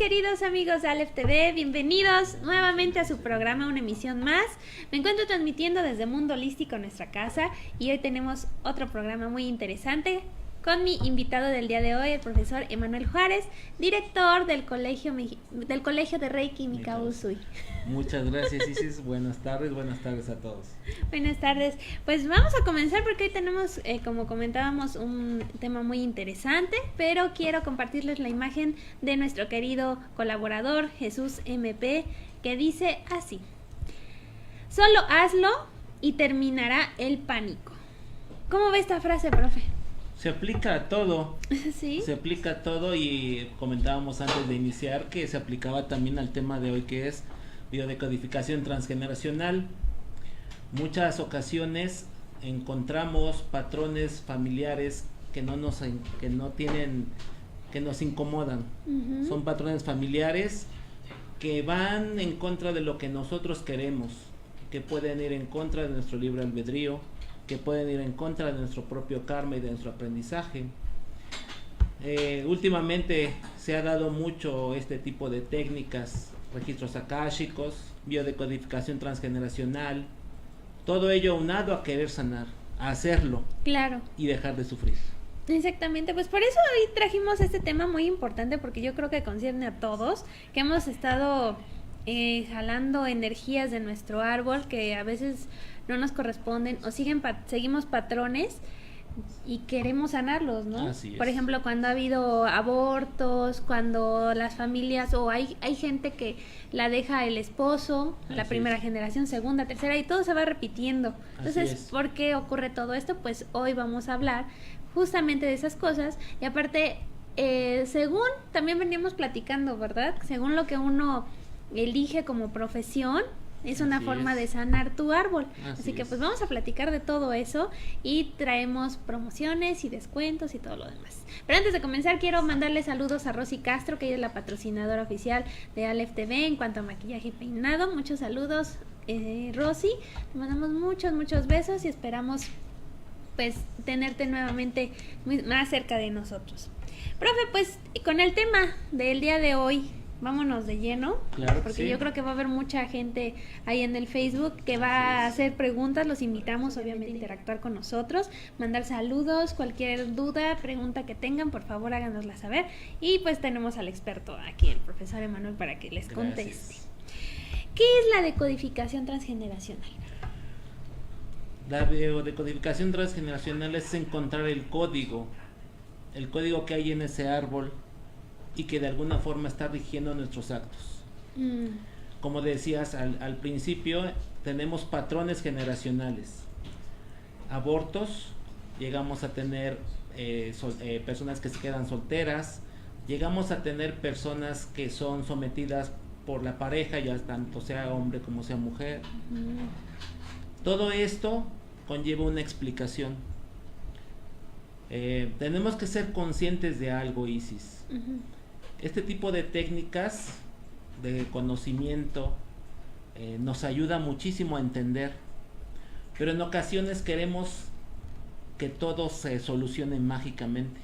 queridos amigos de Aleph TV, bienvenidos nuevamente a su programa, una emisión más. Me encuentro transmitiendo desde Mundo Holístico, nuestra casa, y hoy tenemos otro programa muy interesante con mi invitado del día de hoy, el profesor Emanuel Juárez, director del Colegio de Reiki Mikao Usui. Muchas gracias, Isis. Buenas tardes a todos. Buenas tardes. Pues vamos a comenzar porque hoy tenemos, como comentábamos, un tema muy interesante, pero quiero compartirles la imagen de nuestro querido colaborador Jesús MP, que dice así: solo hazlo y terminará el pánico. ¿Cómo ve esta frase, profe? Se aplica a todo. ¿Sí? Se aplica a todo, y comentábamos antes de iniciar que se aplicaba también al tema de hoy, que es biodecodificación transgeneracional. Muchas ocasiones encontramos patrones familiares que nos incomodan. Uh-huh. Son patrones familiares que van en contra de lo que nosotros queremos, que pueden ir en contra de nuestro libre albedrío, que pueden ir en contra de nuestro propio karma y de nuestro aprendizaje. Últimamente se ha dado mucho este tipo de técnicas: registros akáshicos, biodecodificación transgeneracional, todo ello unado a querer sanar, a hacerlo, claro, y dejar de sufrir. Exactamente, pues por eso hoy trajimos este tema muy importante, porque yo creo que concierne a todos, que hemos estado jalando energías de nuestro árbol que a veces no nos corresponden, o seguimos patrones y queremos sanarlos, ¿no? Así es. Por ejemplo, cuando ha habido abortos, cuando las familias, o hay gente que la deja el esposo, la primera generación, segunda, tercera, y todo se va repitiendo. Entonces, ¿por qué ocurre todo esto? Pues hoy vamos a hablar justamente de esas cosas, y aparte, según también veníamos platicando, ¿verdad? Según lo que uno elige como profesión, es una forma de sanar tu árbol. Así que pues vamos a platicar de todo eso, y traemos promociones y descuentos y todo lo demás. Pero antes de comenzar, quiero mandarle saludos a Rosy Castro, que ella es la patrocinadora oficial de Aleph TV en cuanto a maquillaje y peinado. Muchos saludos, Rosy. Te mandamos muchos besos y esperamos pues tenerte nuevamente más cerca de nosotros. Profe, pues con el tema del día de hoy, vámonos de lleno, claro, porque sí. Yo creo que va a haber mucha gente ahí en el Facebook que va a hacer preguntas. Los invitamos obviamente a interactuar con nosotros, mandar saludos, cualquier duda, pregunta que tengan, por favor háganosla saber, y pues tenemos al experto aquí, el profesor Emanuel, para que les conteste. ¿Qué es la decodificación transgeneracional? La biodecodificación transgeneracional es encontrar el código que hay en ese árbol y que de alguna forma está rigiendo nuestros actos. Como decías al principio, tenemos patrones generacionales. Abortos, llegamos a tener personas que se quedan solteras, llegamos a tener personas que son sometidas por la pareja, ya tanto sea hombre como sea mujer. Todo esto conlleva una explicación. Tenemos que ser conscientes de algo, Isis. Este tipo de técnicas de conocimiento nos ayuda muchísimo a entender, pero en ocasiones queremos que todo se solucione mágicamente.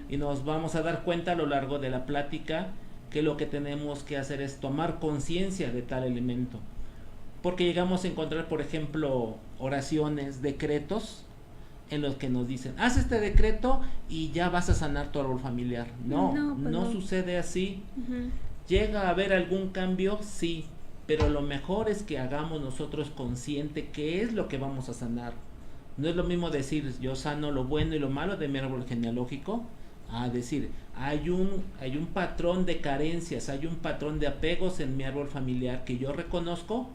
Y nos vamos a dar cuenta a lo largo de la plática que lo que tenemos que hacer es tomar conciencia de tal elemento, porque llegamos a encontrar, por ejemplo, oraciones, decretos en los que nos dicen: haz este decreto y ya vas a sanar tu árbol familiar. No sucede así. Llega a haber algún cambio, sí, pero lo mejor es que hagamos nosotros consciente qué es lo que vamos a sanar. No es lo mismo decir: yo sano lo bueno y lo malo de mi árbol genealógico, a decir: hay un patrón de carencias, hay un patrón de apegos en mi árbol familiar que yo reconozco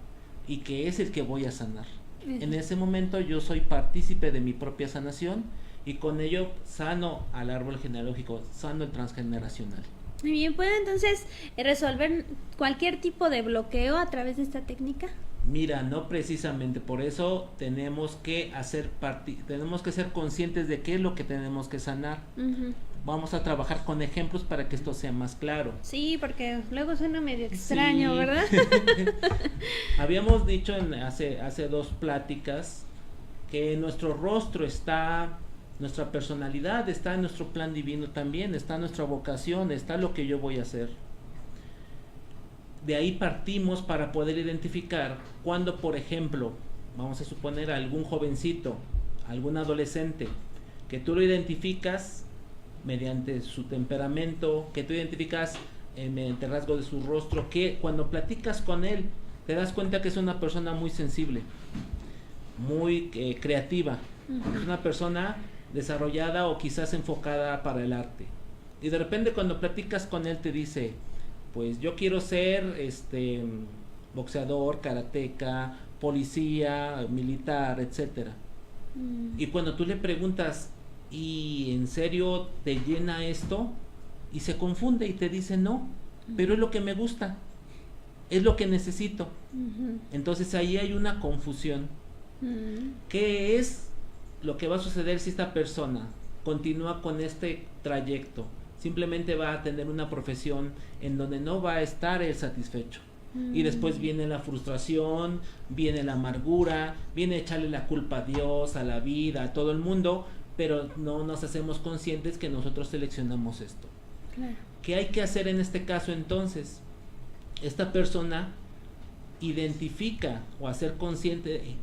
y que es el que voy a sanar. En ese momento yo soy partícipe de mi propia sanación, y con ello sano al árbol genealógico, sano el transgeneracional. Muy bien, ¿puede entonces resolver cualquier tipo de bloqueo a través de esta técnica? Mira, no precisamente, por eso tenemos que ser conscientes de qué es lo que tenemos que sanar. Vamos a trabajar con ejemplos para que esto sea más claro. Sí, porque luego suena medio extraño, ¿verdad? Habíamos dicho hace dos pláticas que nuestro rostro está, nuestra personalidad está en nuestro plan divino también, está nuestra vocación, está lo que yo voy a hacer. de ahí partimos para poder identificar cuando, por ejemplo, vamos a suponer a algún jovencito, algún adolescente, que tú lo identificas mediante su temperamento, que tú identificas mediante el rasgo de su rostro, que cuando platicas con él te das cuenta que es una persona muy sensible, muy creativa, es una persona desarrollada o quizás enfocada para el arte. Y de repente cuando platicas con él te dice, pues yo quiero ser boxeador, karateca, policía, militar, etcétera. Y cuando tú le preguntas, ¿y en serio te llena esto? Y se confunde y te dice, no, pero es lo que me gusta, es lo que necesito. Entonces ahí hay una confusión. ¿Qué es lo que va a suceder si esta persona continúa con este trayecto? Simplemente va a tener una profesión en donde no va a estar él satisfecho. Y después viene la frustración, viene la amargura, viene echarle la culpa a Dios, a la vida, a todo el mundo, pero no nos hacemos conscientes que nosotros seleccionamos esto. Claro. ¿Qué hay que hacer en este caso entonces? Esta persona identifica o hacer consciente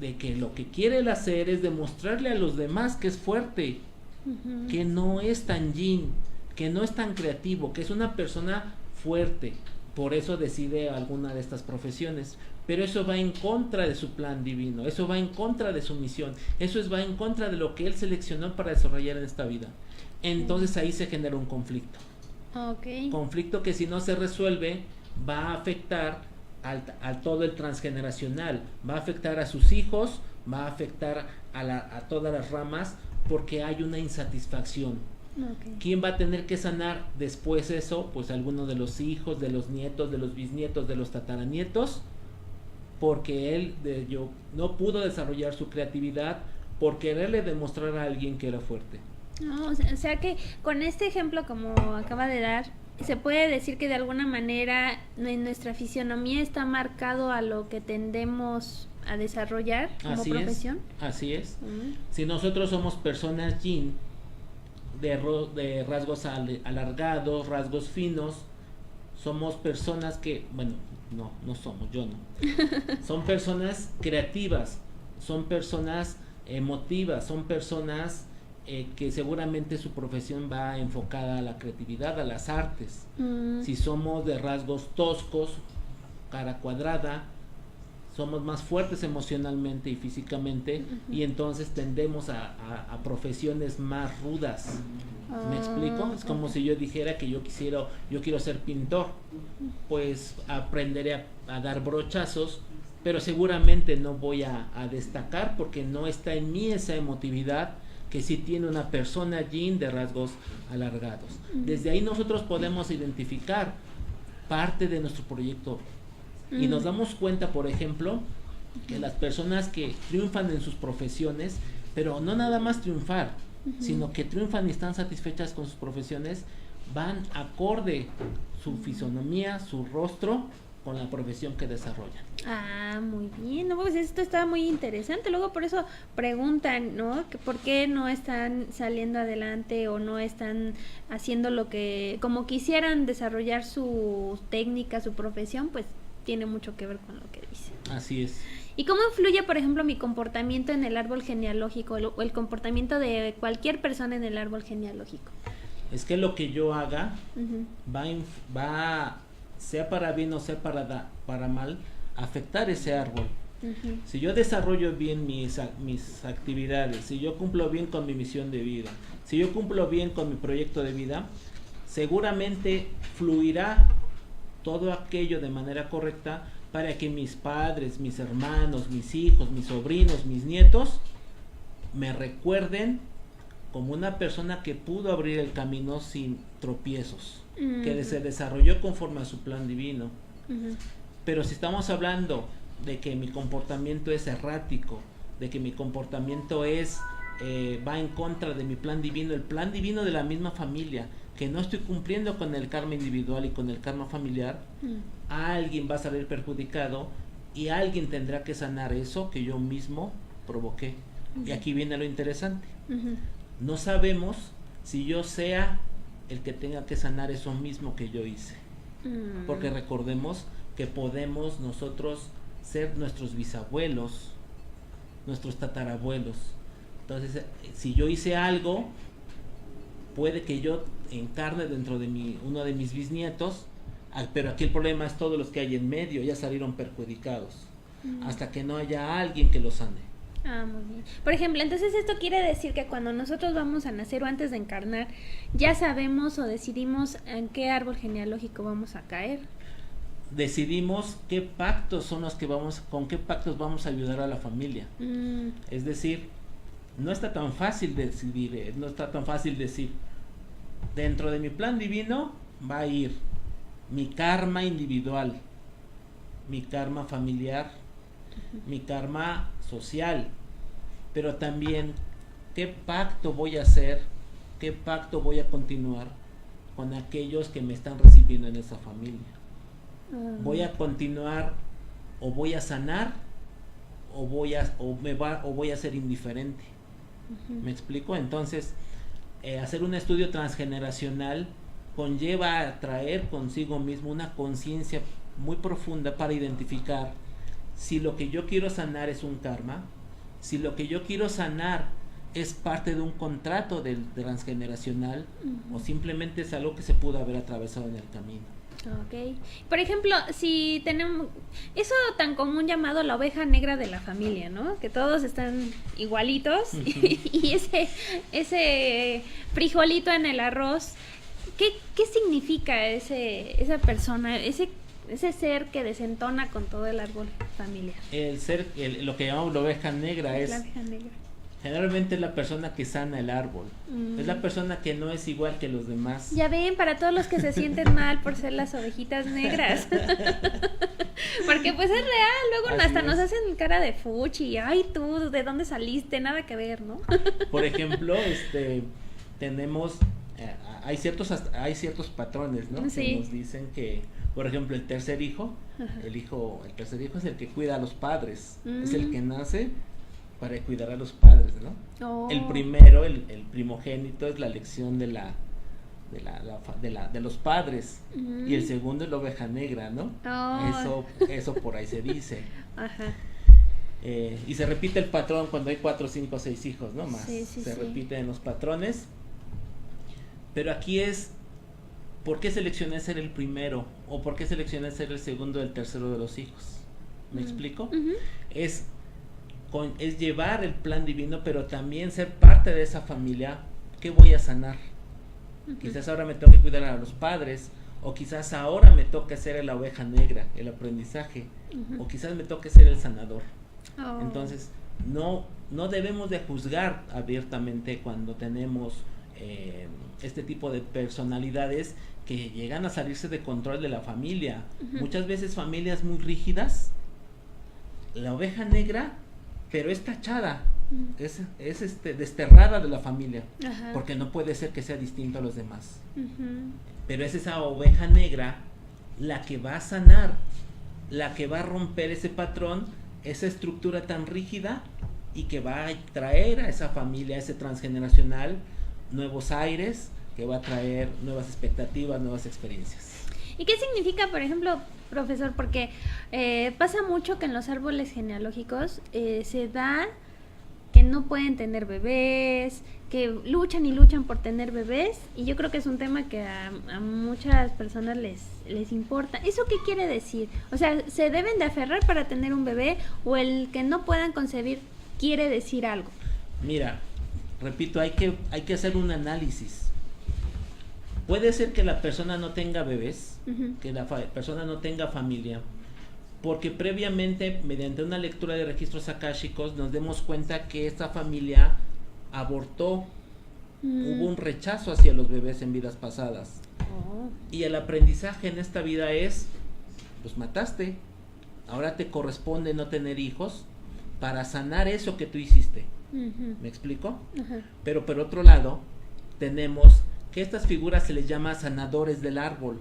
de que lo que quiere él hacer es demostrarle a los demás que es fuerte, que no es tan yin, que no es tan creativo, que es una persona fuerte. Por eso decide alguna de estas profesiones, pero eso va en contra de su plan divino, eso va en contra de su misión, eso va en contra de lo que él seleccionó para desarrollar en esta vida. Entonces ahí se genera un conflicto. Conflicto que si no se resuelve va a afectar a todo el transgeneracional, va a afectar a sus hijos, va a afectar a todas las ramas, porque hay una insatisfacción. ¿Quién va a tener que sanar después eso? Pues alguno de los hijos, de los nietos, de los bisnietos, de los tataranietos, porque él no pudo desarrollar su creatividad por quererle demostrar a alguien que era fuerte. No, o sea que con este ejemplo como acaba de dar, se puede decir que de alguna manera en nuestra fisionomía está marcado a lo que tendemos a desarrollar como profesión. Así es. Si nosotros somos personas yin, de rasgos alargados, rasgos finos, somos personas que, bueno, no somos, yo no. Son personas creativas, son personas emotivas, son personas que seguramente su profesión va enfocada a la creatividad, a las artes. Si somos de rasgos toscos, cara cuadrada, somos más fuertes emocionalmente y físicamente, y entonces tendemos a profesiones más rudas. ¿Me explico? Es como si yo dijera que yo quiero ser pintor, pues aprenderé a dar brochazos, pero seguramente no voy a destacar porque no está en mí esa emotividad que sí tiene una persona yin de rasgos alargados. Desde ahí nosotros podemos identificar parte de nuestro proyecto y nos damos cuenta, por ejemplo, que las personas que triunfan en sus profesiones, pero no nada más triunfar, sino que triunfan y están satisfechas con sus profesiones, van acorde su fisonomía, su rostro con la profesión que desarrollan. Muy bien, no, pues esto está muy interesante. Luego por eso preguntan, ¿no? Que por qué no están saliendo adelante o no están haciendo lo que como quisieran desarrollar su técnica, su profesión, pues tiene mucho que ver con lo que dice. Así es. ¿Y cómo influye, por ejemplo, mi comportamiento en el árbol genealógico o el comportamiento de cualquier persona en el árbol genealógico? Es que lo que yo haga va sea para bien o sea para mal, afectar ese árbol. Si yo desarrollo bien mis actividades, si yo cumplo bien con mi misión de vida, si yo cumplo bien con mi proyecto de vida, seguramente fluirá todo aquello de manera correcta para que mis padres, mis hermanos, mis hijos, mis sobrinos, mis nietos me recuerden como una persona que pudo abrir el camino sin tropiezos, que se desarrolló conforme a su plan divino. Pero si estamos hablando de que mi comportamiento es errático, de que mi comportamiento va en contra de mi plan divino, el plan divino de la misma familia, que no estoy cumpliendo con el karma individual y con el karma familiar, alguien va a salir perjudicado y alguien tendrá que sanar eso que yo mismo provoqué. Y aquí viene lo interesante. No sabemos si yo sea el que tenga que sanar eso mismo que yo hice. Porque recordemos que podemos nosotros ser nuestros bisabuelos, nuestros tatarabuelos. Entonces, si yo hice algo, puede que yo encarne dentro de uno de mis bisnietos, pero aquí el problema es todos los que hay en medio ya salieron perjudicados, hasta que no haya alguien que los sane. Muy bien. Por ejemplo, entonces esto quiere decir que cuando nosotros vamos a nacer o antes de encarnar, ya sabemos o decidimos en qué árbol genealógico vamos a caer. Decidimos qué pactos son los que con qué pactos vamos a ayudar a la familia. Es decir, no está tan fácil decidir, no está tan fácil decir, dentro de mi plan divino va a ir mi karma individual, mi karma familiar, mi karma social, pero también qué pacto voy a hacer, qué pacto voy a continuar con aquellos que me están recibiendo en esa familia. Voy a continuar o voy a sanar o voy a ser indiferente. ¿Me explico? Entonces, hacer un estudio transgeneracional conlleva a traer consigo mismo una conciencia muy profunda para identificar si lo que yo quiero sanar es un karma, si lo que yo quiero sanar es parte de un contrato del transgeneracional, o simplemente es algo que se pudo haber atravesado en el camino. Ok. Por ejemplo, si tenemos eso tan común llamado la oveja negra de la familia, ¿no? Que todos están igualitos y ese frijolito en el arroz, ¿qué significa esa persona, ese ser que desentona con todo el árbol familiar? Lo que llamamos la oveja negra es... La oveja negra. Generalmente es la persona que sana el árbol. Es la persona que no es igual que los demás. Ya ven, para todos los que se sienten mal por ser las ovejitas negras. Porque pues es real, luego hasta nos hacen cara de fuchi. Ay, tú, ¿de dónde saliste? Nada que ver, ¿no? Por ejemplo, tenemos... hay ciertos patrones, ¿no? Sí. Que nos dicen que, por ejemplo, el tercer hijo, el tercer hijo es el que cuida a los padres. Es el que nace para cuidar a los padres, ¿no? Oh. El primero, el primogénito, es la elección de los padres. Y el segundo es la oveja negra, ¿no? Oh. Eso por ahí se dice. Ajá. Y se repite el patrón cuando hay 4, 5, 6 hijos, ¿no? Más. Sí. Repiten los patrones. Pero aquí es, ¿por qué seleccioné ser el primero? ¿O por qué seleccioné ser el segundo o el tercero de los hijos? ¿Me explico? Es llevar el plan divino, pero también ser parte de esa familia. ¿Qué voy a sanar? Quizás ahora me toque cuidar a los padres, o quizás ahora me toque ser la oveja negra, el aprendizaje, o quizás me toque ser el sanador. Entonces, no debemos de juzgar abiertamente cuando tenemos este tipo de personalidades que llegan a salirse de control de la familia. Muchas veces familias muy rígidas, la oveja negra, pero es tachada, es desterrada de la familia, porque no puede ser que sea distinto a los demás. Pero es esa oveja negra la que va a sanar, la que va a romper ese patrón, esa estructura tan rígida, y que va a traer a esa familia, a ese transgeneracional, nuevos aires, que va a traer nuevas expectativas, nuevas experiencias. ¿Y qué significa, por ejemplo, profesor? Porque pasa mucho que en los árboles genealógicos se da que no pueden tener bebés, que luchan y luchan por tener bebés, y yo creo que es un tema que a muchas personas les importa. ¿Eso qué quiere decir? O sea, ¿se deben de aferrar para tener un bebé, o el que no puedan concebir quiere decir algo? Mira, repito, hay que hacer un análisis. Puede ser que la persona no tenga bebés, que la persona no tenga familia, porque previamente, mediante una lectura de registros akáshicos, nos demos cuenta que esta familia abortó, hubo un rechazo hacia los bebés en vidas pasadas. Y el aprendizaje en esta vida es, pues mataste, ahora te corresponde no tener hijos para sanar eso que tú hiciste. ¿Me explico? Pero por otro lado, tenemos que estas figuras se les llama sanadores del árbol,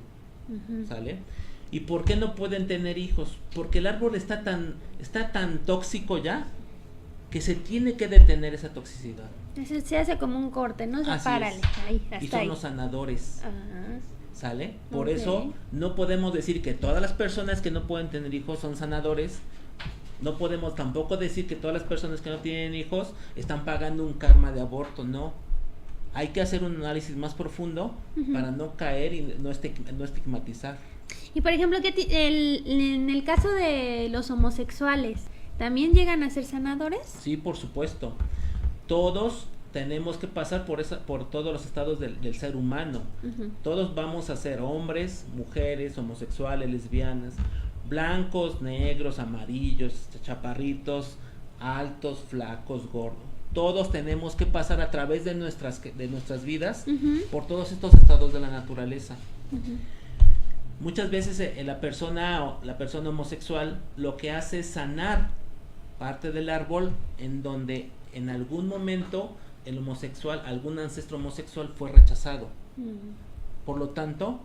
¿sale? ¿Y por qué no pueden tener hijos? Porque el árbol está tan tóxico ya, que se tiene que detener esa toxicidad. Se hace como un corte, ¿no? O sea, párale, ahí, hasta y son ahí. los sanadores. ¿sale? Por eso no podemos decir que todas las personas que no pueden tener hijos son sanadores. No podemos tampoco decir que todas las personas que no tienen hijos están pagando un karma de aborto, no. Hay que hacer un análisis más profundo para no caer y no estigmatizar. Y por ejemplo, en el caso de los homosexuales, ¿también llegan a ser sanadores? Sí, por supuesto. Todos tenemos que pasar por todos los estados del ser humano. Todos vamos a ser hombres, mujeres, homosexuales, lesbianas, blancos, negros, amarillos, chaparritos, altos, flacos, gordos. Todos tenemos que pasar a través de nuestras vidas por todos estos estados de la naturaleza. Muchas veces la persona homosexual lo que hace es sanar parte del árbol en donde en algún momento algún ancestro homosexual fue rechazado. Por lo tanto,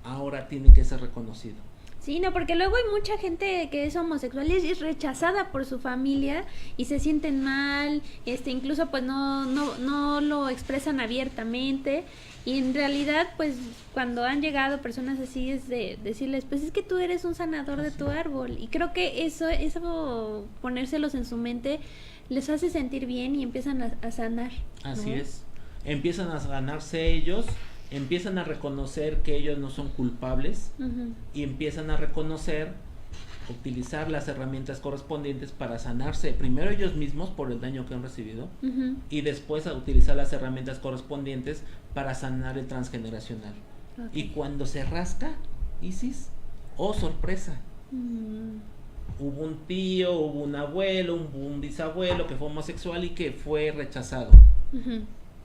ahora tiene que ser reconocido. Sí, no, porque luego hay mucha gente que es homosexual y es rechazada por su familia y se sienten mal, incluso pues no lo expresan abiertamente, y en realidad pues cuando han llegado personas así es de decirles, pues es que tú eres un sanador de tu árbol, y creo que eso ponérselos en su mente les hace sentir bien y empiezan a sanar, ¿no? Así es, empiezan a sanarse ellos, empiezan a reconocer que ellos no son culpables y empiezan a utilizar las herramientas correspondientes para sanarse primero ellos mismos por el daño que han recibido y después a utilizar las herramientas correspondientes para sanar el transgeneracional. Y cuando se rasca, Isis, ¡oh sorpresa! Hubo un tío, hubo un abuelo, un bisabuelo que fue homosexual y que fue rechazado.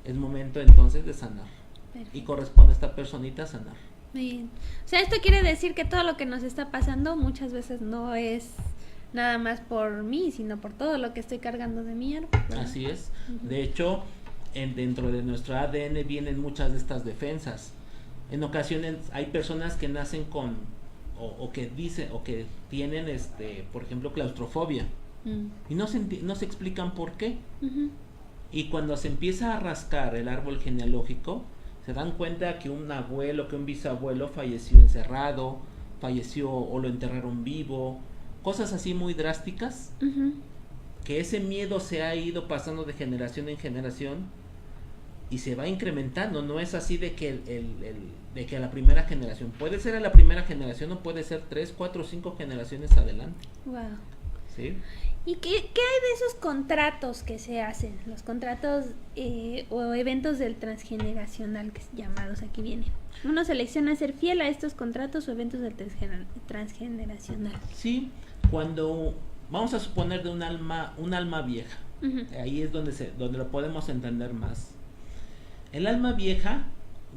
Es momento entonces de sanar. Perfecto. Y corresponde a esta personita sanar. Bien. O sea, esto quiere decir que todo lo que nos está pasando muchas veces no es nada más por mí, sino por todo lo que estoy cargando de mi árbol, ¿verdad? Así es. De hecho, dentro de nuestro ADN vienen muchas de estas defensas. En ocasiones hay personas que nacen con o que tienen por ejemplo, claustrofobia. Y no se explican por qué. Y cuando se empieza a rascar el árbol genealógico, se dan cuenta que un abuelo, que un bisabuelo falleció encerrado, o lo enterraron vivo, cosas así muy drásticas, que ese miedo se ha ido pasando de generación en generación y se va incrementando. No es así de que de que a la primera generación, puede ser a la primera generación o puede ser 3, 4, 5 generaciones adelante. Wow. ¿Sí? ¿Y qué hay de esos contratos que se hacen? Los contratos o eventos del transgeneracional, que llamados aquí vienen. Uno selecciona ser fiel a estos contratos o eventos del transgeneracional. Sí, cuando vamos a suponer de un alma vieja, ahí es donde lo podemos entender más. El alma vieja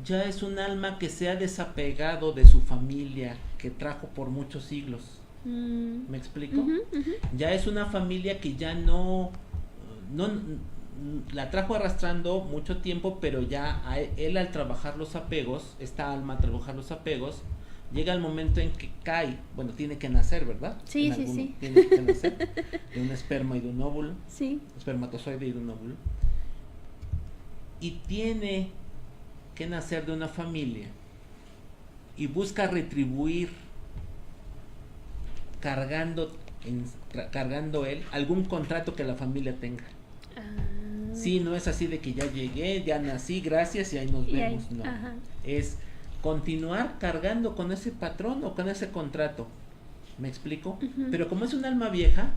ya es un alma que se ha desapegado de su familia que trajo por muchos siglos. ¿Me explico? Ya es una familia que ya no la trajo arrastrando mucho tiempo, pero ya él al trabajar los apegos, esta alma al trabajar los apegos, llega el momento en que cae, tiene que nacer, ¿verdad? Sí. Tiene que nacer de un esperma y de un óvulo, espermatozoide y de un óvulo, y tiene que nacer de una familia y busca retribuir cargando él algún contrato que la familia tenga. Sí, no es así de que ya llegué, ya nací, gracias y ahí nos vemos. No, es continuar cargando con ese patrón o con ese contrato. ¿Me explico? Pero como es un alma vieja,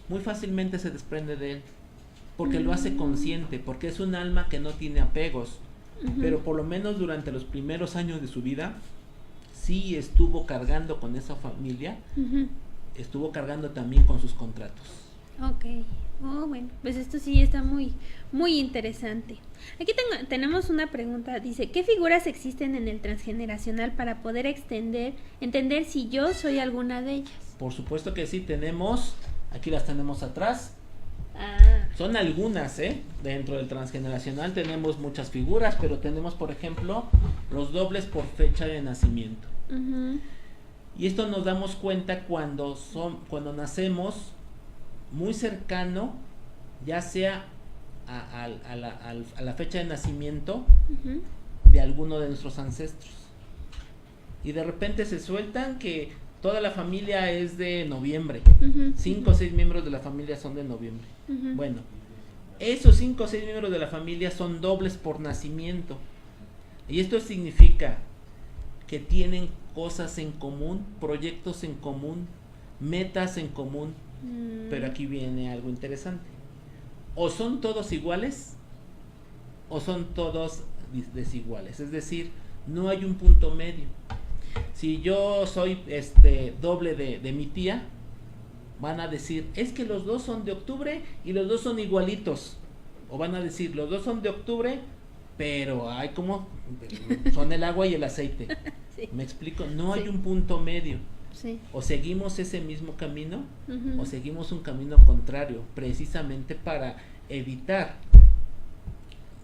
muy fácilmente se desprende de él, porque lo hace consciente, porque es un alma que no tiene apegos, pero por lo menos durante los primeros años de su vida sí estuvo cargando con esa familia, estuvo cargando también con sus contratos. Ok, bueno, pues esto sí está muy, muy interesante. Aquí tenemos una pregunta, dice, ¿qué figuras existen en el transgeneracional para poder entender si yo soy alguna de ellas? Por supuesto que sí, aquí las tenemos atrás. Son algunas, dentro del transgeneracional tenemos muchas figuras, pero tenemos, por ejemplo, los dobles por fecha de nacimiento. Y esto nos damos cuenta cuando nacemos muy cercano, ya sea a la fecha de nacimiento de alguno de nuestros ancestros. y de repente se sueltan que toda la familia es de noviembre. Ujú. 5 o 6 miembros de la familia son de noviembre. Ujú. Bueno, esos 5 o 6 miembros de la familia son dobles por nacimiento. Y esto significa que tienen cosas en común, proyectos en común, metas en común. Pero aquí viene algo interesante. O son todos iguales o son todos desiguales. Es decir, no hay un punto medio. Si yo soy doble de mi tía, van a decir, es que los dos son de octubre y los dos son igualitos. O van a decir, los dos son de octubre, pero hay como son el agua y el aceite. Sí. ¿Me explico? No Sí. hay un punto medio. Sí. O seguimos ese mismo camino Ujú. o seguimos un camino contrario, precisamente para evitar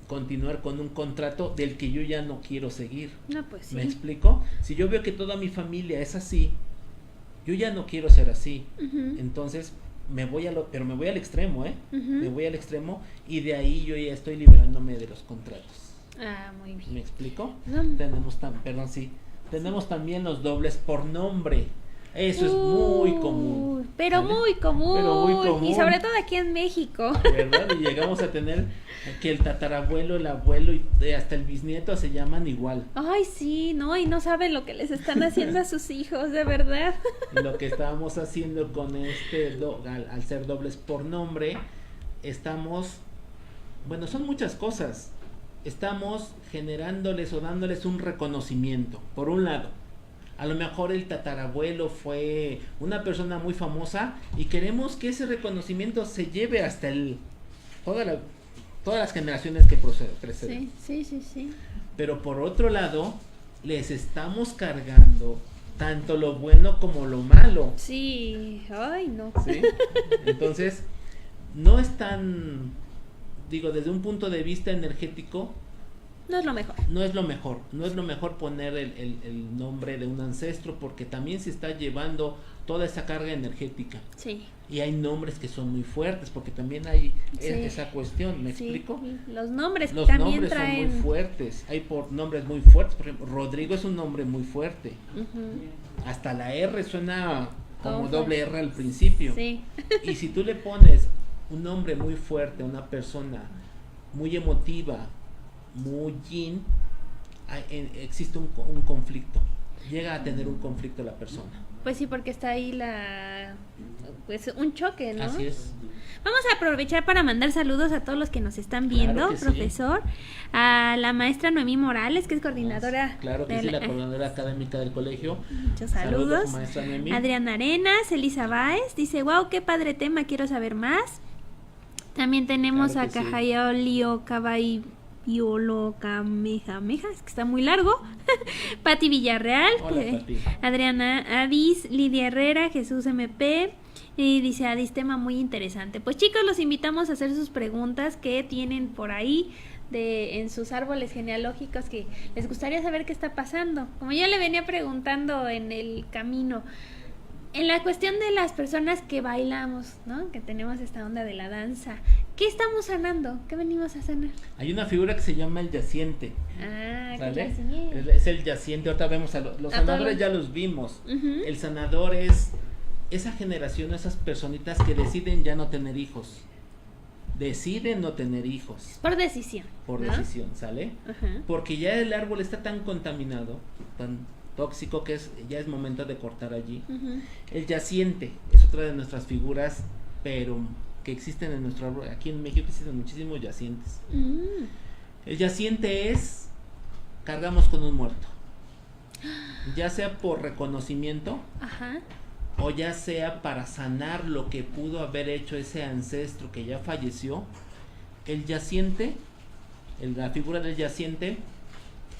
continuar con un contrato del que yo ya no quiero seguir. No, pues sí. ¿Me explico? Si yo veo que toda mi familia es así, yo ya no quiero ser así. Ujú. Entonces pero me voy al extremo, Ujú. me voy al extremo y de ahí yo ya estoy liberándome de los contratos. Ah, muy bien. ¿Me explico? No. Tenemos también los dobles por nombre. Eso es muy común. Pero ¿sale? muy común. Pero muy común. Y sobre todo aquí en México. ¿Verdad? Y llegamos a tener que el tatarabuelo, el abuelo y hasta el bisnieto se llaman igual. Ay, sí, no, y no saben lo que les están haciendo a sus hijos, de verdad. Y lo que estábamos haciendo con al ser dobles por nombre, bueno, son muchas cosas. Estamos generándoles o dándoles un reconocimiento, por un lado. A lo mejor el tatarabuelo fue una persona muy famosa y queremos que ese reconocimiento se lleve hasta todas las generaciones que preceden. Sí. Pero por otro lado, les estamos cargando tanto lo bueno como lo malo. Sí, ay, no. ¿Sí? Entonces, no es tan, desde un punto de vista energético, No es lo mejor. no es lo mejor poner el nombre de un ancestro porque también se está llevando toda esa carga energética. Sí. Y hay nombres que son muy fuertes porque también hay Sí. esa cuestión, ¿me Sí. explico? Los nombres Los también nombres traen. son muy fuertes, hay nombres muy fuertes, por ejemplo, Rodrigo es un nombre muy fuerte, Ujú. hasta la R suena como Todo doble fuerte. R al principio. Sí. Y si tú le pones un nombre muy fuerte a una persona muy emotiva, muy yin, existe un conflicto, llega a tener un conflicto la persona. Pues sí, porque está ahí pues un choque, ¿no? Así es. Vamos a aprovechar para mandar saludos a todos los que nos están Claro viendo, que sí. profesor. A la maestra Noemí Morales, que es coordinadora. Claro que de sí, la coordinadora académica del colegio. Muchos saludos. Maestra Noemí. Adriana Arenas, Elisa Báez, dice, wow, qué padre tema, quiero saber más. También tenemos Claro a que sí. Cajayolio Cabaiolo Kamehameha, es que está muy largo. Pati Villarreal, Hola, Pati. Adriana Adis, Lidia Herrera, Jesús MP. Y dice Adis, tema muy interesante. Pues chicos, los invitamos a hacer sus preguntas que tienen por ahí en sus árboles genealógicos que les gustaría saber qué está pasando. Como yo le venía preguntando en el camino, en la cuestión de las personas que bailamos, ¿no? Que tenemos esta onda de la danza, ¿qué estamos sanando? ¿Qué venimos a sanar? Hay una figura que se llama el yaciente. Ah, ¿qué ¿Sale? es? Es el yaciente. Ahorita vemos los A sanadores, todos. ya los vimos. Ujú. El sanador es esa generación, esas personitas que deciden ya no tener hijos. Deciden no tener hijos Por decisión. por ¿no? decisión, ¿sale? Ajá. Porque ya el árbol está tan contaminado, tan tóxico, que ya es momento de cortar allí. Ujú. El yaciente es otra de nuestras figuras, pero que existen en nuestro árbol. Aquí en México existen muchísimos yacientes. Mm. El yaciente cargamos con un muerto, ya sea por reconocimiento Ajá. o ya sea para sanar lo que pudo haber hecho ese ancestro que ya falleció. El yaciente, la figura del yaciente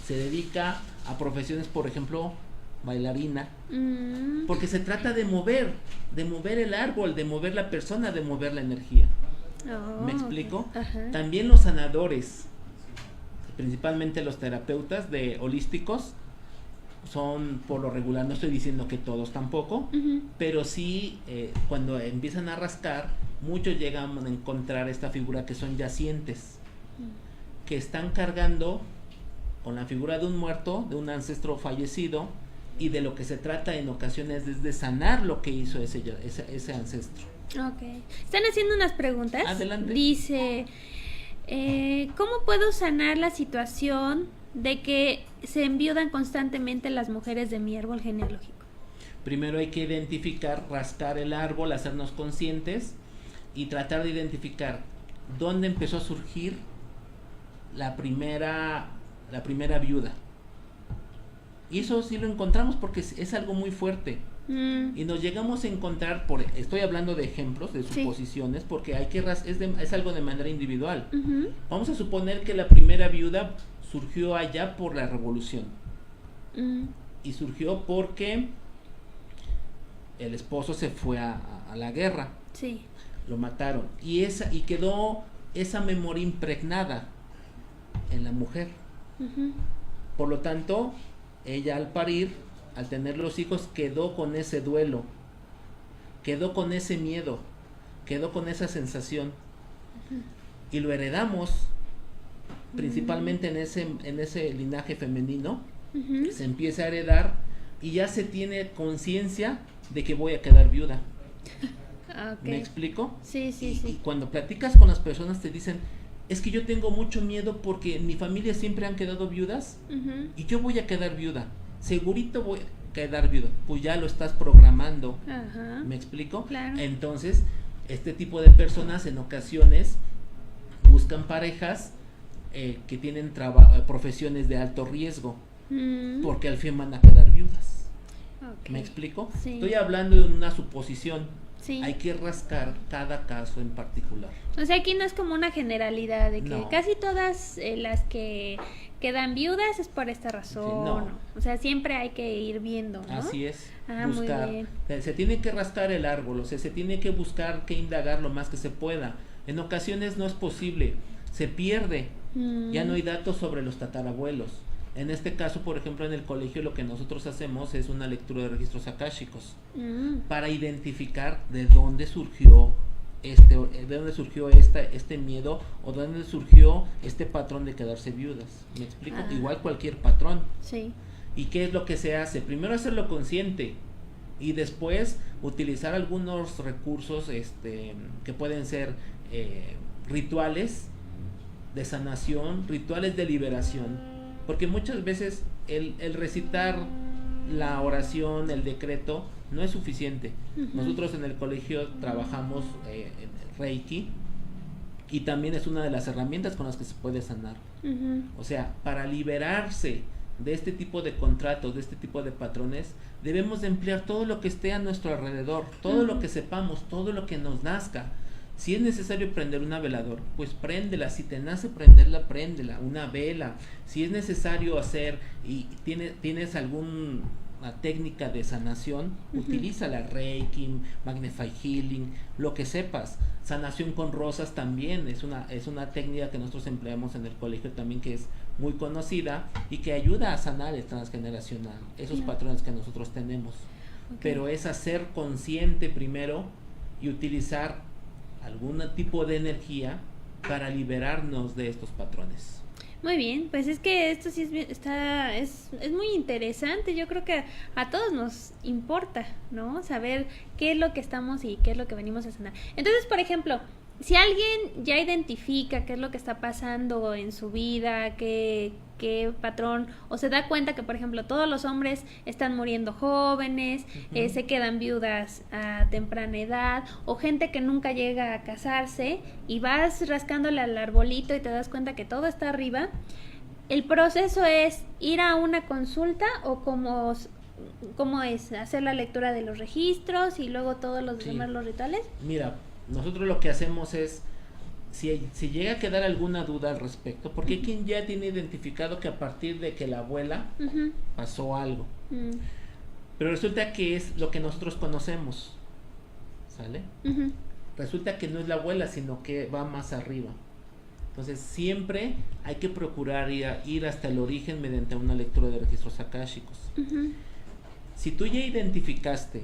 se dedica a profesiones, por ejemplo, bailarina, Mm. porque se trata de mover el árbol, de mover la persona, de mover la energía. Oh, ¿Me explico? Ajá. También los sanadores, principalmente los terapeutas holísticos, son por lo regular, no estoy diciendo que todos tampoco, Ujú. pero sí, cuando empiezan a rascar, muchos llegan a encontrar esta figura que son yacientes, que están cargando con la figura de un muerto, de un ancestro fallecido, y de lo que se trata en ocasiones es de sanar lo que hizo ese ancestro. Ok. Están haciendo unas preguntas. Adelante. Dice, ¿cómo puedo sanar la situación de que se enviudan constantemente las mujeres de mi árbol genealógico? Primero hay que identificar, rascar el árbol, hacernos conscientes y tratar de identificar dónde empezó a surgir la primera viuda. Y eso sí lo encontramos porque es algo muy fuerte. Y nos llegamos a encontrar, estoy hablando de ejemplos, de suposiciones, porque hay que es algo de manera individual. Vamos a suponer que la primera viuda surgió allá por la revolución. Y surgió porque el esposo se fue a la guerra. Sí. Lo mataron. Y quedó esa memoria impregnada en la mujer. Por lo tanto, ella al parir, al tener los hijos, quedó con ese duelo, quedó con ese miedo, quedó con esa sensación. Y lo heredamos principalmente en ese linaje femenino. Se empieza a heredar y ya se tiene conciencia de que voy a quedar viuda. Okay. ¿Me explico? Sí. Y cuando platicas con las personas te dicen, es que yo tengo mucho miedo porque en mi familia siempre han quedado viudas y yo voy a quedar viuda. Segurito voy a quedar viuda. Pues ya lo estás programando. ¿Me explico? Claro. Entonces, este tipo de personas en ocasiones buscan parejas que tienen profesiones de alto riesgo porque al fin van a quedar viudas. Okay. ¿Me explico? Sí. Estoy hablando de una suposición. Sí. Hay que rascar cada caso en particular. O sea, aquí no es como una generalidad de que No. casi todas las que quedan viudas es por esta razón. Sí, no. O sea, siempre hay que ir viendo, ¿no? Así es. Buscar. Muy bien. Se tiene que rascar el árbol, o sea, se tiene que buscar, que indagar lo más que se pueda. En ocasiones no es posible, se pierde. Ya no hay datos sobre los tatarabuelos. En este caso, por ejemplo, en el colegio lo que nosotros hacemos es una lectura de registros akáshicos para identificar de dónde surgió este miedo o de dónde surgió este patrón de quedarse viudas. ¿Me explico? Igual cualquier patrón. Sí. ¿Y qué es lo que se hace? Primero hacerlo consciente y después utilizar algunos recursos que pueden ser rituales de sanación, rituales de liberación. Porque muchas veces el recitar la oración, el decreto, no es suficiente. Nosotros en el colegio trabajamos en Reiki y también es una de las herramientas con las que se puede sanar. O sea, para liberarse de este tipo de contratos, de este tipo de patrones, debemos de emplear todo lo que esté a nuestro alrededor, todo lo que sepamos, todo lo que nos nazca. Si es necesario prender una veladora, pues préndela. Si te nace prenderla, préndela. Una vela. Si es necesario hacer y tienes alguna técnica de sanación, utilízala. Reiki, Magnify Healing, lo que sepas. Sanación con rosas también es una técnica que nosotros empleamos en el colegio también, que es muy conocida y que ayuda a sanar el transgeneracional, esos patrones que nosotros tenemos. Pero es hacer consciente primero y utilizar algún tipo de energía para liberarnos de estos patrones. Muy bien, pues es que esto sí es muy interesante. Yo creo que a todos nos importa, ¿no? Saber qué es lo que estamos y qué es lo que venimos a sanar. Entonces, por ejemplo, si alguien ya identifica qué es lo que está pasando en su vida, qué patrón, o se da cuenta que, por ejemplo, todos los hombres están muriendo jóvenes, se quedan viudas a temprana edad, o gente que nunca llega a casarse, y vas rascándole al arbolito y te das cuenta que todo está arriba, ¿el proceso es ir a una consulta o cómo es? ¿Hacer la lectura de los registros y luego todos los demás los rituales? Mira, nosotros lo que hacemos es, si llega a quedar alguna duda al respecto, porque hay quien ya tiene identificado que a partir de que la abuela pasó algo, pero resulta que es lo que nosotros conocemos, ¿sale? Resulta que no es la abuela, sino que va más arriba. Entonces siempre hay que procurar ir hasta el origen mediante una lectura de registros akáshicos. Si tú ya identificaste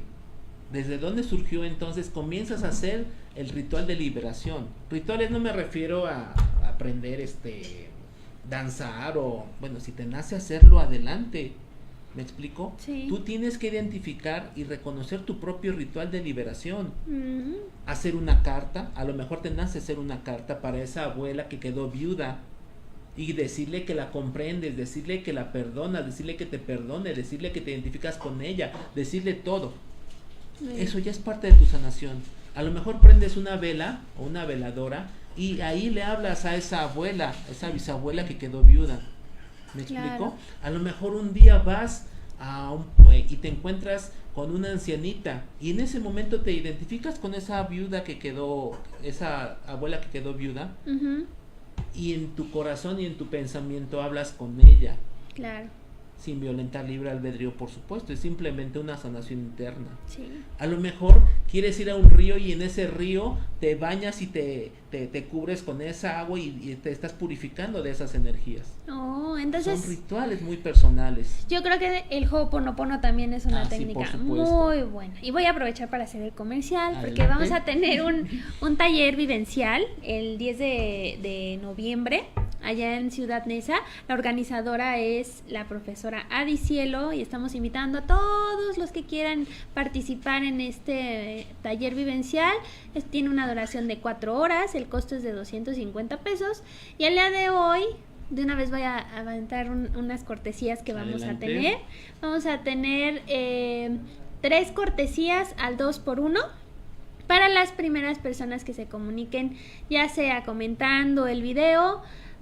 desde dónde surgió, entonces comienzas a hacer el ritual de liberación. Rituales no me refiero a aprender danzar o, bueno, si te nace hacerlo, adelante. ¿Me explico? Sí. Tú tienes que identificar y reconocer tu propio ritual de liberación. Hacer una carta, a lo mejor tendrás que hacer una carta para esa abuela que quedó viuda y decirle que la comprendes, decirle que la perdonas, decirle que te perdone, decirle que te identificas con ella, decirle todo. Eso ya es parte de tu sanación. A lo mejor prendes una vela o una veladora y ahí le hablas a esa abuela, a esa bisabuela que quedó viuda. ¿Me explico? Claro. A lo mejor un día vas y te encuentras con una ancianita y en ese momento te identificas con esa viuda que quedó, esa abuela que quedó viuda, y en tu corazón y en tu pensamiento hablas con ella. Claro. Sin violentar libre albedrío, por supuesto, es simplemente una sanación interna. Sí. A lo mejor quieres ir a un río y en ese río te bañas y te cubres con esa agua y te estás purificando de esas energías. Oh, entonces son rituales muy personales. Yo creo que el Ho'oponopono también es una técnica muy buena. Y voy a aprovechar para hacer el comercial. Adelante. Porque vamos a tener un taller vivencial el 10 de noviembre allá en Ciudad Neza. La organizadora es la profesora Adi Cielo y estamos invitando a todos los que quieran participar en este taller vivencial. Tiene una duración de 4 horas, el costo es de 250 pesos y el día de hoy, de una vez voy a aventar unas cortesías que vamos a tener. Vamos a tener 3 cortesías al 2x1 para las primeras personas que se comuniquen, ya sea comentando el video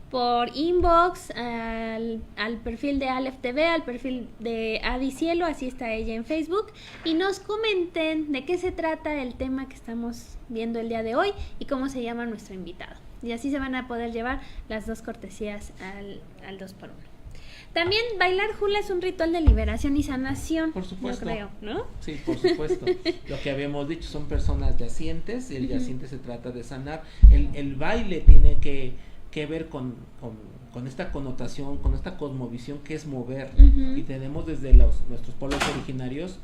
por inbox al perfil de Aleph TV, al perfil de Adi Cielo, así está ella en Facebook, y nos comenten de qué se trata el tema que estamos viendo el día de hoy y cómo se llama nuestro invitado. Y así se van a poder llevar las 2 cortesías al 2x1. También bailar hula es un ritual de liberación y sanación. Por supuesto. Yo creo, ¿no? Sí, por supuesto. Lo que habíamos dicho, son personas yacientes, y el yaciente se trata de sanar. El baile tiene que ver con esta connotación, con esta cosmovisión que es mover. Y tenemos desde nuestros pueblos originarios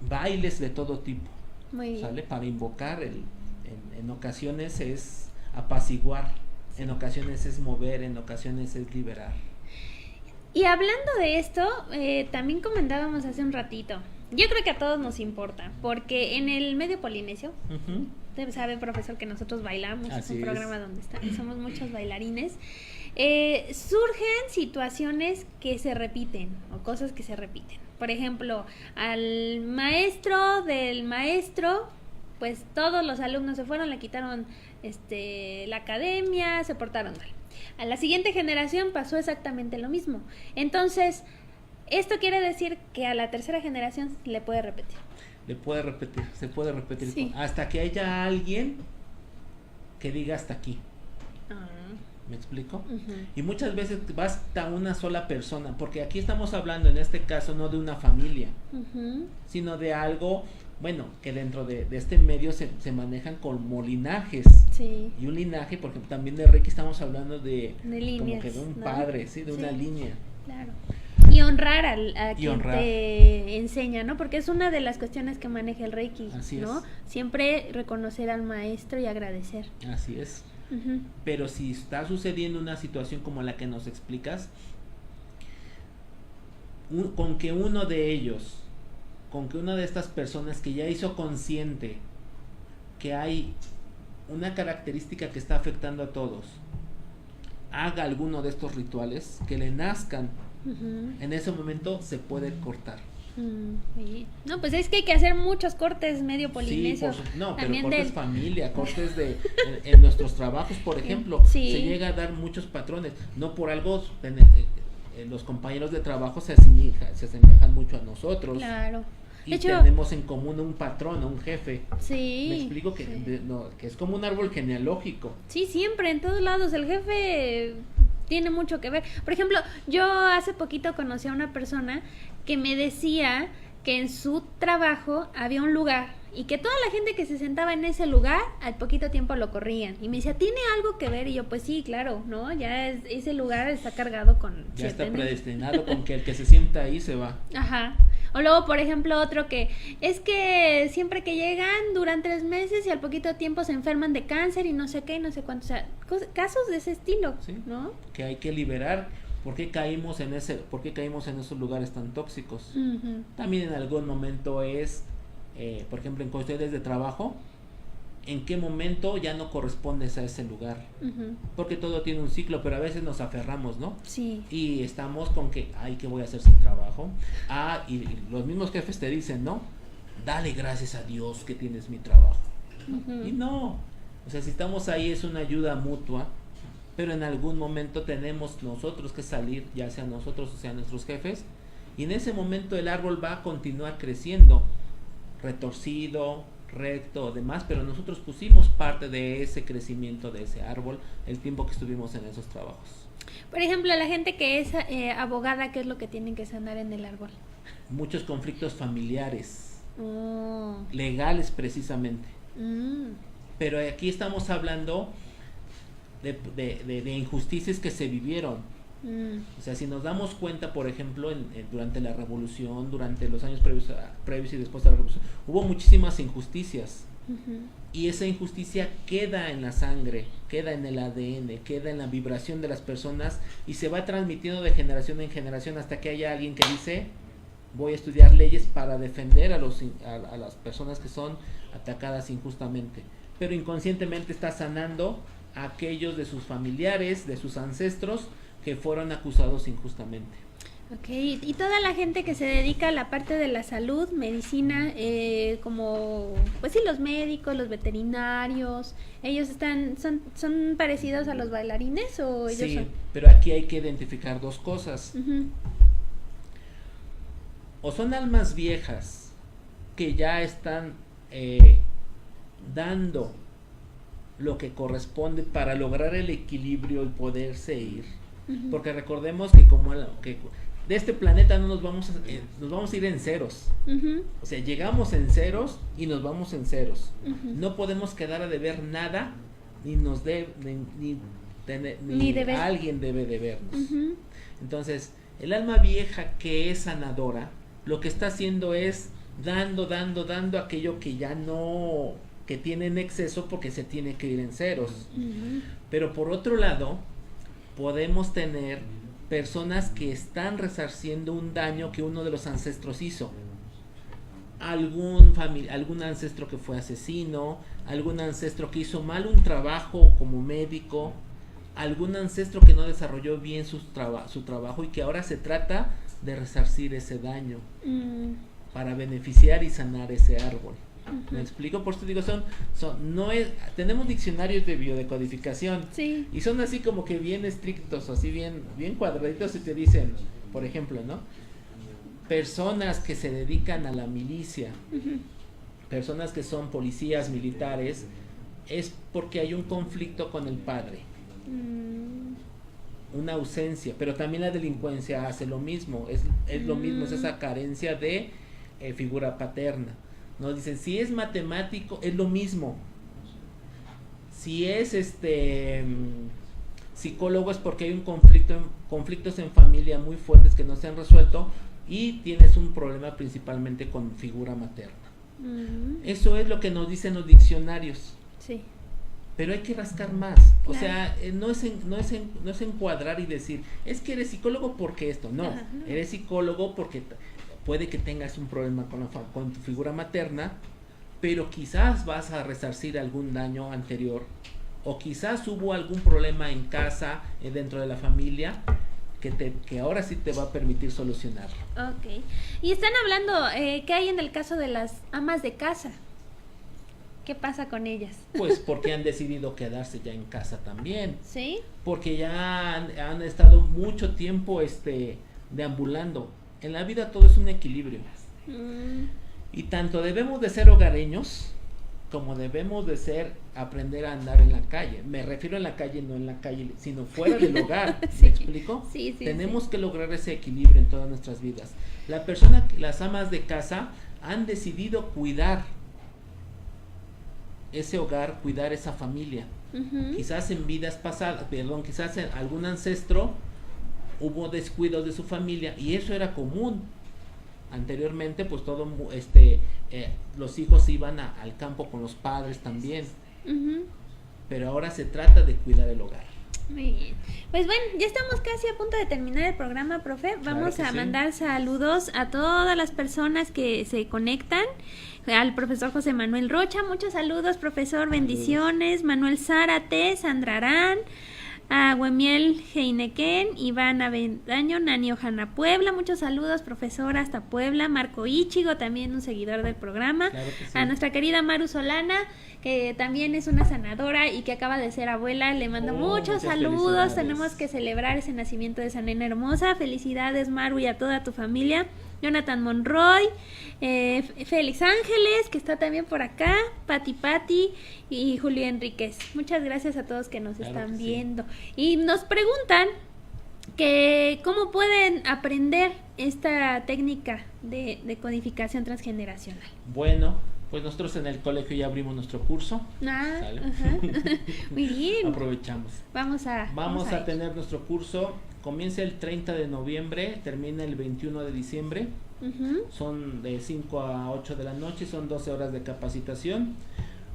bailes de todo tipo. Muy bien. ¿Sale? Para invocar, en ocasiones es apaciguar, en ocasiones es mover, en ocasiones es liberar. Y hablando de esto, también comentábamos hace un ratito, yo creo que a todos nos importa, porque en el medio polinesio, usted sabe, profesor, que nosotros bailamos, así es un programa donde somos muchos bailarines, surgen situaciones que se repiten, o cosas que se repiten. Por ejemplo, al maestro del maestro, pues todos los alumnos se fueron, le quitaron la academia, se portaron mal. A la siguiente generación pasó exactamente lo mismo. Entonces, esto quiere decir que a la tercera generación le puede repetir. Se puede repetir. Sí. Hasta que haya alguien que diga hasta aquí. ¿Me explico? Y muchas veces basta una sola persona, porque aquí estamos hablando en este caso no de una familia, sino de algo, bueno, que dentro de este medio se manejan como linajes. Sí. Y un linaje, porque también de Reiki estamos hablando de líneas, como que de un padre, ¿sí? De una línea. Claro. Y honrar a quien te enseña, ¿no? Porque es una de las cuestiones que maneja el Reiki, así ¿no? Es. Siempre reconocer al maestro y agradecer. Así es. Pero si está sucediendo una situación como la que nos explicas, con que uno de ellos, con que una de estas personas que ya hizo consciente que hay una característica que está afectando a todos, haga alguno de estos rituales que le nazcan, en ese momento se puede cortar. No, pues es que hay que hacer muchos cortes medio polinesios. Sí, pero cortes familia, cortes en nuestros trabajos, por ejemplo, se llega a dar muchos patrones. No por algo los compañeros de trabajo se asemejan mucho a nosotros. Claro. Y tenemos en común un patrón, un jefe. Sí. Me explico que es como un árbol genealógico. Sí, siempre, en todos lados. El jefe tiene mucho que ver. Por ejemplo, yo hace poquito conocí a una persona que me decía que en su trabajo había un lugar y que toda la gente que se sentaba en ese lugar al poquito tiempo lo corrían. Y me decía, ¿tiene algo que ver? Y yo, pues sí, claro, ¿no? Ya ese lugar está cargado con... Ya está predestinado con que el que se sienta ahí se va. Ajá. O luego, por ejemplo, otro que es que siempre que llegan duran 3 meses y al poquito tiempo se enferman de cáncer y no sé qué y no sé cuánto. O sea, casos de ese estilo, ¿sí? ¿no? Que hay que liberar ¿Por qué caímos en esos lugares tan tóxicos? También en algún momento es, por ejemplo, en cuestiones de trabajo, ¿en qué momento ya no correspondes a ese lugar? Porque todo tiene un ciclo, pero a veces nos aferramos, ¿no? Sí. Y estamos con que, ay, ¿qué voy a hacer sin trabajo? Y los mismos jefes te dicen, ¿no? Dale gracias a Dios que tienes mi trabajo. Y no, o sea, si estamos ahí es una ayuda mutua, pero en algún momento tenemos nosotros que salir, ya sea nosotros o sea nuestros jefes, y en ese momento el árbol va a continuar creciendo, retorcido, recto, demás, pero nosotros pusimos parte de ese crecimiento de ese árbol el tiempo que estuvimos en esos trabajos. Por ejemplo, la gente que es abogada, ¿qué es lo que tienen que sanar en el árbol? Muchos conflictos familiares, legales precisamente. Pero aquí estamos hablando de injusticias que se vivieron. O sea, si nos damos cuenta, por ejemplo, durante la revolución, durante los años previos y después de la revolución, hubo muchísimas injusticias. Y esa injusticia queda en la sangre, queda en el ADN, queda en la vibración de las personas y se va transmitiendo de generación en generación hasta que haya alguien que dice, voy a estudiar leyes para defender a las personas que son atacadas injustamente. Pero inconscientemente está sanando a aquellos de sus familiares, de sus ancestros, que fueron acusados injustamente. Ok, y toda la gente que se dedica a la parte de la salud, medicina, como, pues sí, los médicos, los veterinarios, ¿ellos son parecidos a los bailarines o ellos son? Sí, pero aquí hay que identificar dos cosas. O son almas viejas que ya están dando lo que corresponde para lograr el equilibrio y poderse ir. Porque recordemos que de este planeta no nos vamos a ir en ceros. O sea, llegamos en ceros y nos vamos en ceros. No podemos quedar a deber nada, ni alguien debe debernos. Entonces, el alma vieja que es sanadora, lo que está haciendo es dando aquello que ya no, que tiene en exceso porque se tiene que ir en ceros. Pero por otro lado, podemos tener personas que están resarciendo un daño que uno de los ancestros hizo. Algún ancestro que fue asesino, algún ancestro que hizo mal un trabajo como médico, algún ancestro que no desarrolló bien su trabajo y que ahora se trata de resarcir ese daño para beneficiar y sanar ese árbol. ¿Me explico? Por eso digo, tenemos diccionarios de biodecodificación, sí, y son así como que bien estrictos, así bien cuadraditos, y te dicen, por ejemplo, ¿no? Personas que se dedican a la milicia, personas que son policías militares, es porque hay un conflicto con el padre, una ausencia, pero también la delincuencia hace lo mismo, es lo mismo, es esa carencia de figura paterna. Nos dicen, si es matemático, es lo mismo. Si es psicólogo es porque hay un conflictos en familia muy fuertes que no se han resuelto y tienes un problema principalmente con figura materna. Eso es lo que nos dicen los diccionarios. Sí. Pero hay que rascar más. Claro. O sea, no es encuadrar y decir, es que eres psicólogo porque esto. No, eres psicólogo porque puede que tengas un problema con tu figura materna, pero quizás vas a resarcir algún daño anterior, o quizás hubo algún problema en casa, dentro de la familia, que ahora sí te va a permitir solucionarlo. Ok. Y están hablando, ¿qué hay en el caso de las amas de casa? ¿Qué pasa con ellas? Pues porque han decidido quedarse ya en casa también. ¿Sí? Porque ya han estado mucho tiempo deambulando. En la vida todo es un equilibrio. Y tanto debemos de ser hogareños como debemos de aprender a andar en la calle. Me refiero en la calle, no en la calle, sino fuera del hogar. Sí. ¿Me explico? Sí, Tenemos que lograr ese equilibrio en todas nuestras vidas. Las amas de casa han decidido cuidar ese hogar, cuidar esa familia. Quizás en vidas pasadas, quizás en algún ancestro hubo descuidos de su familia y eso era común. Anteriormente, pues los hijos iban al campo con los padres también. Pero ahora se trata de cuidar el hogar. Muy bien. Pues bueno, ya estamos casi a punto de terminar el programa, profe. Vamos a mandar saludos a todas las personas que se conectan. Al profesor José Manuel Rocha, muchos saludos, profesor, bendiciones. Manuel Zárate, Sandra Arán, a Huemiel Heinequén, Iván Avendaño, Nani Ojana Puebla, muchos saludos, profesor, hasta Puebla. Marco Ichigo, también un seguidor del programa. Claro que sí. A nuestra querida Maru Solana, que también es una sanadora y que acaba de ser abuela, le mando muchos saludos. Tenemos que celebrar ese nacimiento de esa nena hermosa. Felicidades, Maru, y a toda tu familia. Jonathan Monroy, Félix Ángeles, que está también por acá, Pati y Julio Enríquez. Muchas gracias a todos que nos están viendo. Y nos preguntan que cómo pueden aprender esta técnica de codificación transgeneracional. Bueno, pues nosotros en el colegio ya abrimos nuestro curso. ¿Sale? Muy bien. Aprovechamos. Vamos a tener nuestro curso. Comienza el 30 de noviembre, termina el 21 de diciembre. Son de 5 a 8 de la noche, son 12 horas de capacitación.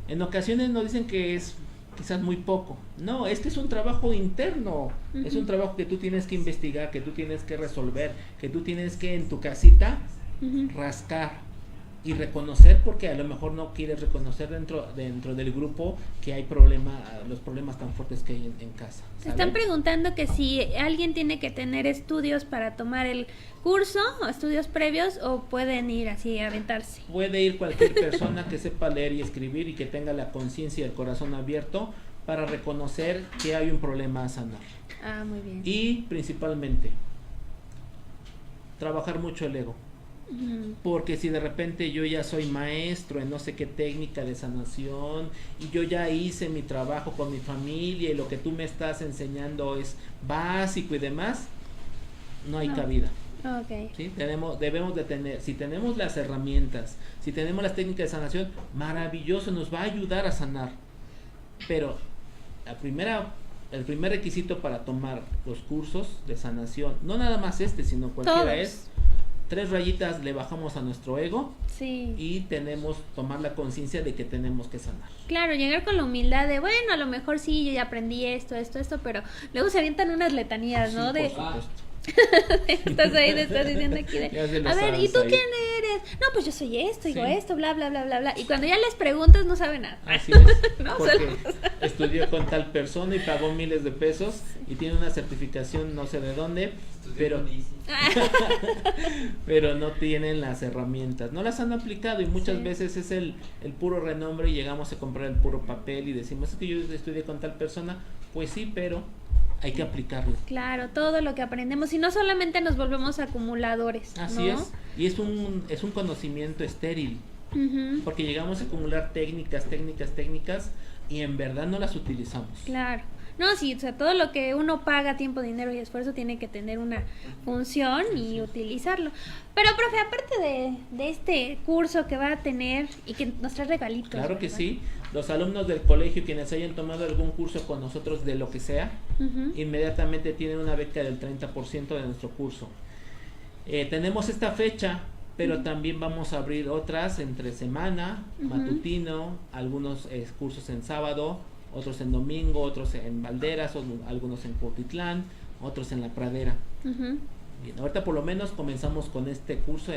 En ocasiones nos dicen que es quizás muy poco. No, es que es un trabajo interno. Es un trabajo que tú tienes que investigar, que tú tienes que resolver, que tú tienes que en tu casita rascar y reconocer, porque a lo mejor no quieres reconocer dentro del grupo que hay los problemas tan fuertes que hay en casa. Se están preguntando que si alguien tiene que tener estudios para tomar el curso, o estudios previos, o pueden ir así a aventarse. Puede ir cualquier persona que sepa leer y escribir y que tenga la conciencia y el corazón abierto para reconocer que hay un problema a sanar. Ah, muy bien. Y principalmente trabajar mucho el ego. Porque si de repente yo ya soy maestro en no sé qué técnica de sanación y yo ya hice mi trabajo con mi familia y lo que tú me estás enseñando es básico y demás, no hay cabida. ¿Sí? Debemos de tener, si tenemos las herramientas, si tenemos las técnicas de sanación, maravilloso, nos va a ayudar a sanar. Pero el primer requisito para tomar los cursos de sanación, no nada más sino cualquiera, es 3 rayitas le bajamos a nuestro ego y tomar la conciencia de que tenemos que sanar. Claro, llegar con la humildad de, bueno, a lo mejor sí, yo ya aprendí esto, pero luego se avientan unas letanías, ¿no? Por supuesto. Estás diciendo aquí a ver, ¿y tú quién eres? No, pues yo soy esto, digo esto, bla, bla, bla, bla, bla. Y cuando ya les preguntas no saben nada. Así es, ¿no? Porque estudió con tal persona y pagó miles de pesos y tiene una certificación no sé de dónde, pero no tienen las herramientas, no las han aplicado y muchas veces es el puro renombre y llegamos a comprar el puro papel y decimos, es que yo estudié con tal persona, pues sí, pero hay que aplicarlo. Claro, todo lo que aprendemos y no solamente nos volvemos acumuladores. Así es, y es un conocimiento estéril, porque llegamos a acumular técnicas y en verdad no las utilizamos. Claro. No, sí, o sea, todo lo que uno paga, tiempo, dinero y esfuerzo, tiene que tener una función y utilizarlo. Pero, profe, aparte de este curso que va a tener y que nos trae regalitos. Claro que sí, los alumnos del colegio, quienes hayan tomado algún curso con nosotros de lo que sea, inmediatamente tienen una beca del 30% de nuestro curso. Tenemos esta fecha, pero también vamos a abrir otras entre semana, matutino, algunos cursos en sábado, otros en domingo, otros en Valderas, algunos en Cuautitlán, otros en La Pradera. Bien, ahorita por lo menos comenzamos con este curso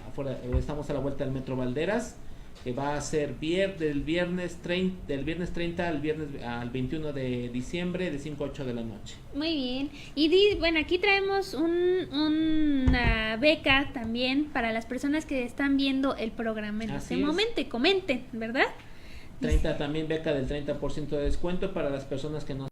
afuera, estamos a la vuelta del Metro Valderas, que va a ser del viernes 30 al 21 de diciembre de 5 a 8 de la noche. Muy bien. Y bueno, aquí traemos una beca también para las personas que están viendo el programa en este momento y comenten, ¿verdad? 30 también beca del 30% de descuento para las personas que no